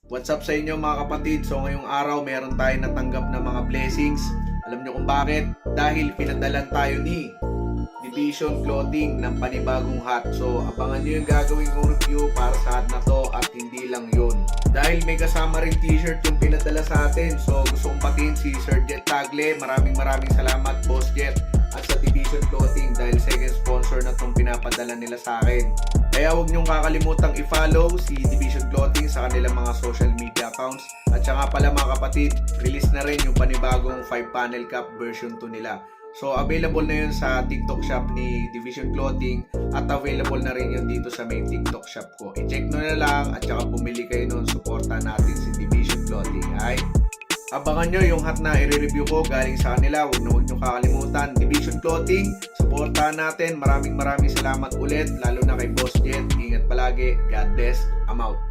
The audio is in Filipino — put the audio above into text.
What's up sa inyo mga kapatid? So ngayong araw meron tayong natanggap na mga blessings. Alam nyo kung bakit? Dahil pinadalan tayo ni Division Clothing ng panibagong hat. So abangan nyo yung gagawin kong review para sa hat na to at hindi lang yun. Dahil may kasama rin t-shirt yung pinadala sa atin. So gusto kong patiin si Sir Jet Tagle. Maraming salamat Boss Jet at sa Division Clothing dahil second sponsor na itong pinapadala nila sa akin. Kaya huwag niyong kakalimutang i-follow si Division Clothing sa kanilang mga social media accounts. At saka pala mga kapatid, release na rin yung panibagong 5-panel cap version 2 nila. So available na yun sa TikTok shop ni Division Clothing at available na rin yun dito sa main TikTok shop ko. I-check nyo na lang at saka bumili kayo nun. Suporta natin si Division Clothing. Ay, abangan nyo yung hat na i-review ko galing sa kanila. Huwag nyo kakalimutan. Division Clothing, suportahan natin. Maraming salamat ulit, lalo na kay Boss Jet. Ingat palagi. God bless. I'm out.